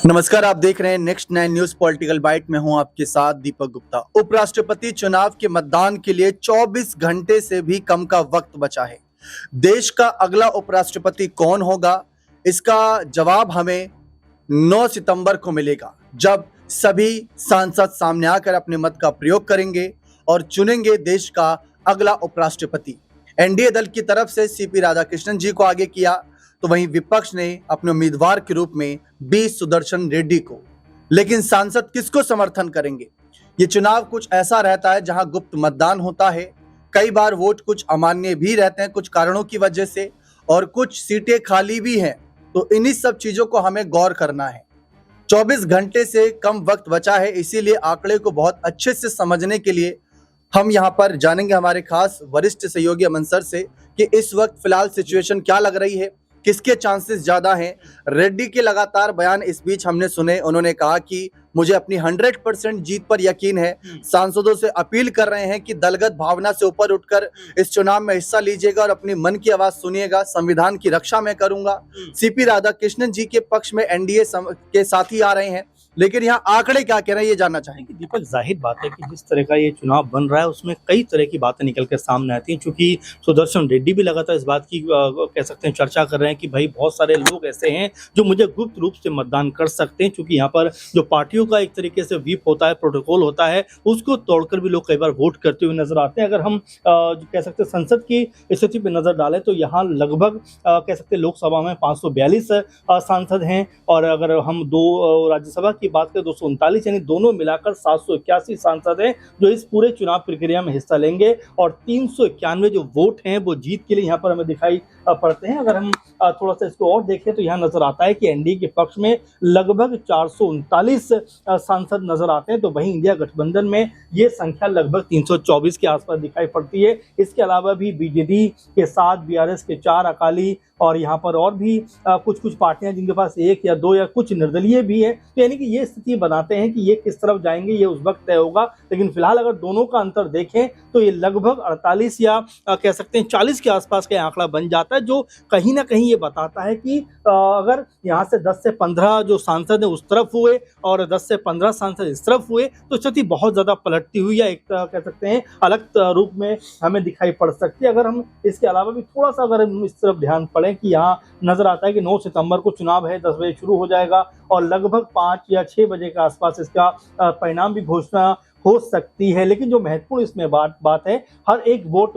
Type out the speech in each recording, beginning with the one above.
नमस्कार, आप देख रहे हैं नेक्स्ट 9 न्यूज पॉलिटिकल बाइट में हूं आपके साथ दीपक गुप्ता। उपराष्ट्रपति चुनाव के मतदान के लिए 24 घंटे से भी कम का वक्त बचा है। देश का अगला उपराष्ट्रपति कौन होगा, इसका जवाब हमें 9 सितंबर को मिलेगा, जब सभी सांसद सामने आकर अपने मत का प्रयोग करेंगे और चुनेंगे देश का अगला उपराष्ट्रपति। एनडीए दल की तरफ से सीपी राधाकृष्णन जी को आगे किया, तो वहीं विपक्ष ने अपने उम्मीदवार के रूप में बी सुदर्शन रेड्डी को। लेकिन सांसद किसको समर्थन करेंगे? ये चुनाव कुछ ऐसा रहता है जहां गुप्त मतदान होता है। कई बार वोट कुछ अमान्य भी रहते हैं कुछ कारणों की वजह से, और कुछ सीटें खाली भी हैं। तो इन्हीं सब चीजों को हमें गौर करना है। 24 घंटे से कम वक्त बचा है, इसीलिए आंकड़े को बहुत अच्छे से समझने के लिए हम यहाँ पर जानेंगे हमारे खास वरिष्ठ सहयोगी अमन सर से कि इस वक्त फिलहाल सिचुएशन क्या लग रही है, किसके चांसेस ज्यादा हैं। रेड्डी के लगातार बयान इस बीच हमने सुने, उन्होंने कहा कि मुझे अपनी 100% जीत पर यकीन है। सांसदों से अपील कर रहे हैं कि दलगत भावना से ऊपर उठकर इस चुनाव में हिस्सा लीजिएगा और अपनी मन की आवाज सुनिएगा। संविधान की रक्षा मैं करूंगा। सीपी राधाकृष्णन जी के पक्ष में एनडीए के साथी आ रहे हैं, लेकिन यहाँ आंकड़े क्या कह रहे हैं ये जानना चाहेंगे। दीपक, जाहिर बात है कि जिस तरह का ये चुनाव बन रहा है उसमें कई तरह की बातें निकल कर सामने आती हैं। चूंकि सुदर्शन रेड्डी भी लगातार इस बात की कह सकते हैं चर्चा कर रहे हैं कि भाई बहुत सारे लोग ऐसे हैं जो मुझे गुप्त रूप से मतदान कर सकते हैं, क्योंकि यहाँ पर जो पार्टियों का एक तरीके से व्हीप होता है, प्रोटोकॉल होता है, उसको तोड़कर भी लोग कई बार वोट करते हुए नजर आते हैं। अगर हम कह सकते हैं संसद की स्थिति पर नजर डालें तो यहाँ लगभग कह सकते हैं लोकसभा में 542 सांसद हैं, और अगर हम दो राज्यसभा की बात करें 239, यानी दोनों मिलाकर 781 सांसद हैं जो इस पूरे चुनाव प्रक्रिया में हिस्सा लेंगे, और 391 जो वोट हैं वो जीत के लिए यहाँ पर हमें दिखाई पड़ते हैं। अगर हम थोड़ा सा इसको और देखें तो यहाँ नजर आता है कि एनडीए के पक्ष में लगभग 439 सांसद नजर आते हैं, तो वहीं इंडिया गठबंधन में ये संख्या लगभग 324 के आसपास दिखाई पड़ती है। इसके अलावा भी बीजेडी के 7, बीआरएस के 4, अकाली और यहाँ पर और भी कुछ पार्टियां जिनके पास 1 या 2 या कुछ निर्दलीय भी है। तो यानी कि ये स्थिति बनाते हैं कि ये किस तरफ जाएंगे ये उस वक्त तय होगा। लेकिन फिलहाल अगर दोनों का अंतर देखें तो ये लगभग 48 या कह सकते हैं 40 के आसपास का आंकड़ा बन जाता है, जो कहीं ना कहीं ये बताता है कि अगर यहाँ से 10 से 15 जो सांसद है उस तरफ हुए और 10 से 15 सांसद इस तरफ हुए तो स्थिति बहुत ज्यादा पलटती हुई या एक कह सकते हैं अलग रूप में हमें दिखाई पड़ सकती है। अगर हम इसके अलावा भी थोड़ा सा अगर हम इस तरफ ध्यान पड़े कि यहाँ नजर आता है कि 9 सितंबर को चुनाव है, 10 बजे शुरू हो जाएगा और लगभग 5 या 6 बजे के आसपास इसका परिणाम भी घोषणा हो सकती है। लेकिन जो महत्वपूर्ण इसमें बात है, हर एक वोट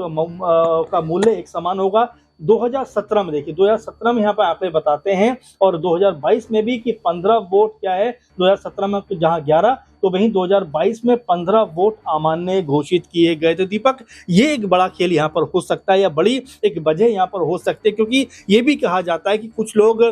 का मूल्य एक समान होगा। 2017 में देखिए, 2017 में यहाँ पर आंकड़े बताते हैं, और 2022 में भी कि 15 वोट क्या है, 2017 में तो जहाँ 11 तो वहीं 2022 में 15 वोट अमान्य घोषित किए गए थे। दीपक, ये एक बड़ा खेल यहाँ पर हो सकता है या बड़ी एक वजह यहाँ पर हो सकती है, क्योंकि ये भी कहा जाता है कि कुछ लोग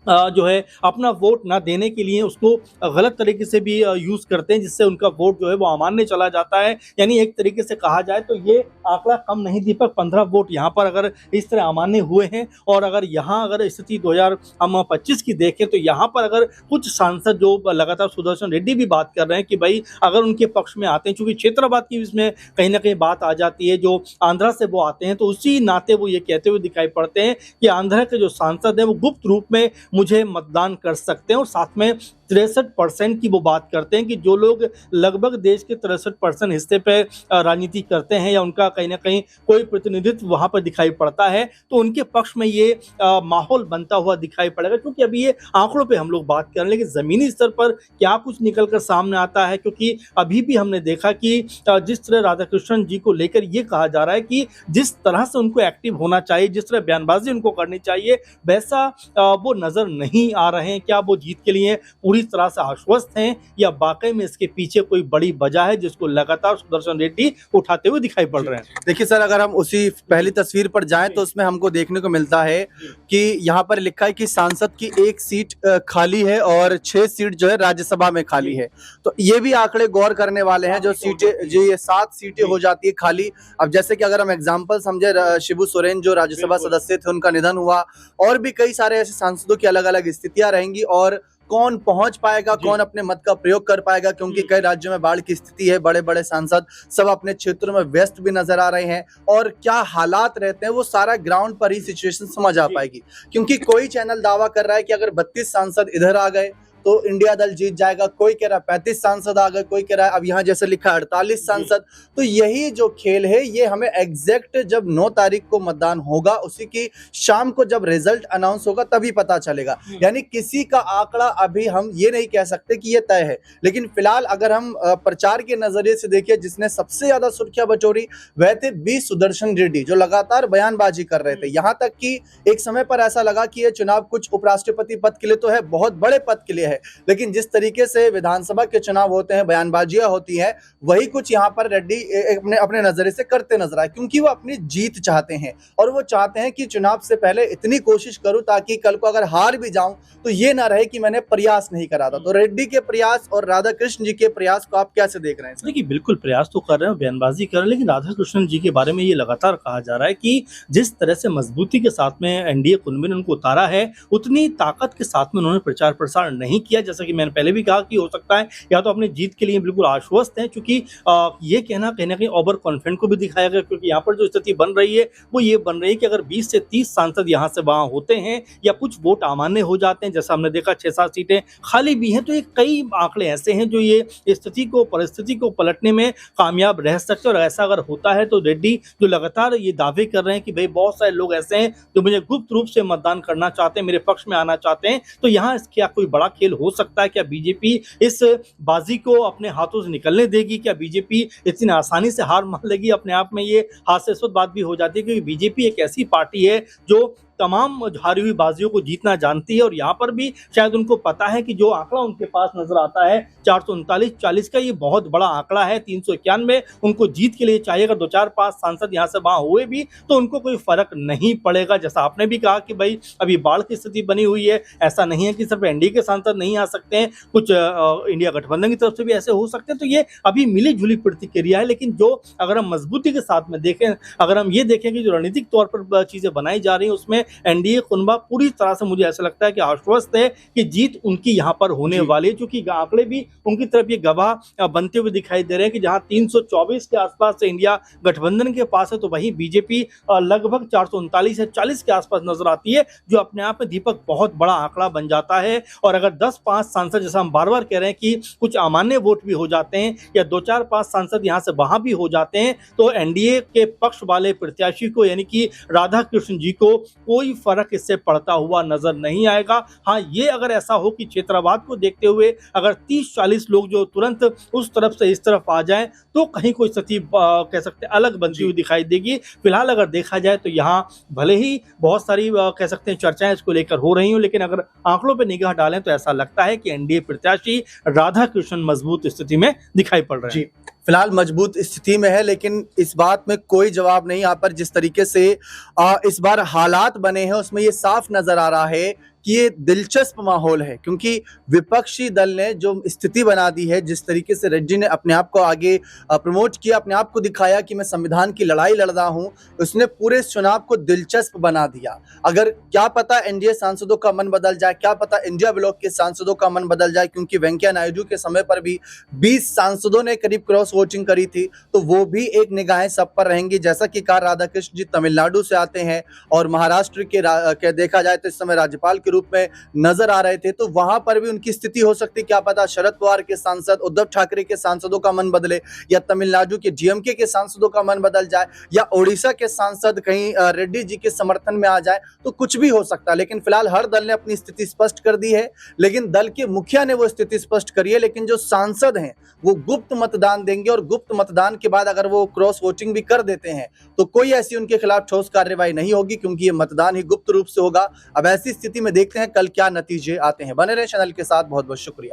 जो है अपना वोट ना देने के लिए उसको गलत तरीके से भी यूज करते हैं, जिससे उनका वोट जो है वो अमान्य चला जाता है। यानी एक तरीके से कहा जाए तो ये आंकड़ा कम नहीं दीपक, 15 वोट यहाँ पर अगर इस तरह अमान्य हुए हैं, और अगर यहाँ अगर स्थिति 2025 की देखें तो यहाँ पर अगर कुछ सांसद जो लगातार सुदर्शन रेड्डी भी बात कर रहे हैं कि भाई अगर उनके पक्ष में आते हैं, चूंकि क्षेत्रवाद की इसमें कहीं ना कहीं बात आ जाती है, जो आंध्रा से वो आते हैं, तो उसी नाते वो ये कहते हुए दिखाई पड़ते हैं कि आंध्रा के जो सांसद हैं वो गुप्त रूप में मुझे मतदान कर सकते हैं, और साथ में 63% की वो बात करते हैं कि जो लोग लगभग देश के 63% हिस्से पे राजनीति करते हैं या उनका कहीं ना कहीं कोई प्रतिनिधित्व वहां पर दिखाई पड़ता है, तो उनके पक्ष में ये माहौल बनता हुआ दिखाई पड़ेगा। क्योंकि अभी ये आंकड़ों पे हम लोग बात कर रहे हैं, लेकिन जमीनी स्तर पर क्या कुछ निकल कर सामने आता है, क्योंकि अभी भी हमने देखा कि जिस तरह राधाकृष्णन जी को लेकर ये कहा जा रहा है कि जिस तरह से उनको एक्टिव होना चाहिए, जिस तरह बयानबाजी उनको करनी चाहिए, वैसा वो नजर नहीं आ रहे हैं। क्या वो जीत के लिए पूरी तरह से आश्वस्त हैं, या वाकई में इसके पीछे कोई बड़ी वजह है जिसको लगातार सुदर्शन रेड्डी उठाते हुए दिखाई पड़ रहे हैं? देखिए सर, अगर हम उसी पहली तस्वीर पर जाएं तो उसमें हमको देखने को मिलता है कि यहाँ पर लिखा है कि सांसद की 1 सीट खाली है और 6 सीट जो है राज्यसभा में खाली है। तो ये भी आंकड़े गौर करने वाले हैं। जो सीटें जो ये 7 सीटें हो जाती है खाली। अब जैसे कि अगर हम एग्जाम्पल समझे, शिबू सोरेन जो राज्यसभा सदस्य थे उनका निधन हुआ, और भी कई सारे ऐसे सांसदों की अलग अलग स्थितियां रहेंगी, और कौन पहुंच पाएगा, कौन अपने मत का प्रयोग कर पाएगा, क्योंकि कई राज्यों में बाढ़ की स्थिति है, बड़े बड़े सांसद सब अपने क्षेत्रों में व्यस्त भी नजर आ रहे हैं, और क्या हालात रहते हैं वो सारा ग्राउंड पर ही सिचुएशन समझ आ पाएगी। क्योंकि कोई चैनल दावा कर रहा है कि अगर 32 सांसद इधर आ गए तो इंडिया दल जीत जाएगा, कोई कह रहा है 35 सांसद आ गए, कोई कह रहा है अब यहाँ जैसे लिखा है 48 सांसद। तो यही जो खेल है ये हमें एग्जैक्ट जब 9 तारीख को मतदान होगा उसी की शाम को जब रिजल्ट अनाउंस होगा तभी पता चलेगा। यानी किसी का आंकड़ा अभी हम ये नहीं कह सकते कि ये तय है। लेकिन फिलहाल अगर हम प्रचार के नजरिए से देखिए, जिसने सबसे ज्यादा सुर्खियां बटोरी वह थे बी सुदर्शन रेड्डी, जो लगातार बयानबाजी कर रहे थे। यहां तक कि एक समय पर ऐसा लगा कि ये चुनाव कुछ उपराष्ट्रपति पद के लिए तो है, बहुत बड़े पद के लिए है, लेकिन जिस तरीके से विधानसभा के चुनाव होते हैं, बयानबाजियां होती हैं, वही कुछ यहाँ पर रेड्डी अपने नजरिए से करते नजर आए, क्योंकि वो अपनी जीत चाहते हैं और वो चाहते हैं कि चुनाव से पहले इतनी कोशिश करूं ताकि कल को अगर हार भी जाऊं तो ये ना रहे कि मैंने प्रयास नहीं करा था। तो रेड्डी के प्रयास और राधा कृष्ण जी के प्रयास को आप कैसे देख रहे हैं? देखिए, बिल्कुल प्रयास तो कर रहे हैं, बयानबाजी कर रहे हैं, लेकिन राधा कृष्णन जी के बारे में ये लगातार कहा जा रहा है कि जिस तरह से मजबूती के साथ में एनडीए कुंभ ने उनको उतारा है, उतनी ताकत के साथ में उन्होंने प्रचार प्रसार नहीं किया। जैसा कि मैंने पहले भी कहा कि हो सकता है या तो अपनी जीत के लिए बिल्कुल आश्वस्त हैं, क्योंकि ये कहना कहीं ना कहीं ओवर कॉन्फिडेंट को भी दिखाया गया, क्योंकि यहाँ पर जो स्थिति बन रही है वो ये बन रही है कि अगर 20 से 30 सांसद यहाँ से वहां होते हैं या कुछ वोट अमान्य हो जाते हैं, जैसा हमने देखा 6-7 सीटें खाली भी हैं, तो ये कई आंकड़े ऐसे हैं जो ये स्थिति को परिस्थिति को पलटने में कामयाब रह सकते हैं। और ऐसा अगर होता है तो रेड्डी जो लगातार ये दावे कर रहे हैं कि भाई बहुत सारे लोग ऐसे हैं जो मुझे गुप्त रूप से मतदान करना चाहते हैं, मेरे पक्ष में आना चाहते हैं, तो यहाँ क्या कोई बड़ा खेल हो सकता है? क्या बीजेपी इस बाजी को अपने हाथों से निकलने देगी? क्या बीजेपी इतनी आसानी से हार मान लेगी? अपने आप में ये हास्यास्पद बात भी हो जाती है, क्योंकि बीजेपी एक ऐसी पार्टी है जो तमाम हारी हुई बाजियों को जीतना जानती है, और यहाँ पर भी शायद उनको पता है कि जो आंकड़ा उनके पास नजर आता है 439-40 का, ये बहुत बड़ा आंकड़ा है। 391 उनको जीत के लिए चाहिए। अगर 2-4-5 सांसद यहाँ से वहां हुए भी तो उनको कोई फर्क नहीं पड़ेगा। जैसा आपने भी कहा कि भाई अभी बाढ़ की स्थिति बनी हुई है, ऐसा नहीं है कि सिर्फ एनडीए के सांसद नहीं आ सकते हैं, कुछ इंडिया गठबंधन की तरफ से भी ऐसे हो सकते हैं। तो ये अभी मिली जुली प्रतिक्रिया है, लेकिन जो अगर हम मजबूती के साथ में देखें, अगर हम ये देखें कि जो रणनीतिक तौर पर चीजें बनाई जा रही है उसमें एनडीए कुनबा पूरी तरह से मुझे ऐसा लगता है कि आश्वस्त है कि जीत उनकी यहां पर होने वाली है, क्योंकि आंकड़े भी उनकी तरफ ये गवाह बनते हुए दिखाई दे रहे हैं कि जहां 324 के आसपास से इंडिया गठबंधन के पास है, तो वहीं बीजेपी लगभग 439 से 40 के आसपास नजर आती है, जो अपने आप में दीपक बहुत बड़ा आंकड़ा बन जाता है। और अगर 10-5 सांसद, जैसा हम बार बार कह रहे हैं कि कुछ अमान्य वोट भी हो जाते हैं या 2-4-5 सांसद यहां से वहां भी हो जाते हैं, तो एनडीए के पक्ष वाले प्रत्याशी को यानी कि राधा कृष्ण जी को कोई फर्क इससे पड़ता हुआ नजर नहीं आएगा। हाँ, ये अगर ऐसा हो कि क्षेत्रवाद को देखते हुए अगर 30-40 लोग जो तुरंत उस तरफ से इस तरफ आ जाएं, तो कहीं कोई स्थिति कह सकते हैं अलग बनती हुई दिखाई देगी। फिलहाल अगर देखा जाए तो यहाँ भले ही बहुत सारी कह सकते हैं चर्चाएं इसको लेकर हो रही हूँ, लेकिन अगर आंकड़ों पर निगाह डालें तो ऐसा लगता है कि एनडीए प्रत्याशी राधा कृष्णन मजबूत स्थिति में दिखाई पड़ रहे हैं। फिलहाल मजबूत स्थिति में है, लेकिन इस बात में कोई जवाब नहीं। यहाँ पर जिस तरीके से इस बार हालात बने हैं उसमें ये साफ नजर आ रहा है कि ये दिलचस्प माहौल है, क्योंकि विपक्षी दल ने जो स्थिति बना दी है, जिस तरीके से रेड्डी ने अपने आप को आगे प्रमोट किया, अपने आप को दिखाया कि मैं संविधान की लड़ाई लड़ रहा हूं, उसने पूरे इस चुनाव को दिलचस्प बना दिया। अगर क्या पता एनडीए सांसदों का मन बदल जाए, क्या पता इंडिया ब्लॉक के सांसदों का मन बदल जाए, क्योंकि वेंकैया नायडू के समय पर भी 20 सांसदों ने करीब क्रॉस वोटिंग करी थी, तो वो भी एक निगाहें सब पर रहेंगी। जैसा कि कहा, राधा कृष्ण जी तमिलनाडु से आते हैं और महाराष्ट्र के देखा जाए तो इस समय राज्यपाल रूप में नजर आ रहे थे, तो वहां पर भी उनकी स्थिति हो सकती, क्या पता शरद पवार के सांसद, उद्धव ठाकरे के सांसदों का मन बदले, या तमिलनाडु के डीएमके के सांसदों का मन बदल जाए, या ओडिशा के सांसद कहीं रेड्डी जी के समर्थन में आ जाए, तो कुछ भी हो सकता है। लेकिन फिलहाल हर दल ने अपनी स्थिति स्पष्ट कर दी है, लेकिन दल के मुखिया ने वो स्थिति स्पष्ट करी है, लेकिन जो सांसद हैं वो गुप्त मतदान देंगे, और गुप्त मतदान के बाद अगर वो क्रॉस वोटिंग भी कर देते हैं तो कोई ऐसी उनके खिलाफ ठोस कार्रवाई नहीं होगी, क्योंकि ये मतदान ही गुप्त रूप से होगा। अब ऐसी स्थिति में देखते हैं कल क्या नतीजे आते हैं। बने रहे चैनल के साथ, बहुत बहुत शुक्रिया।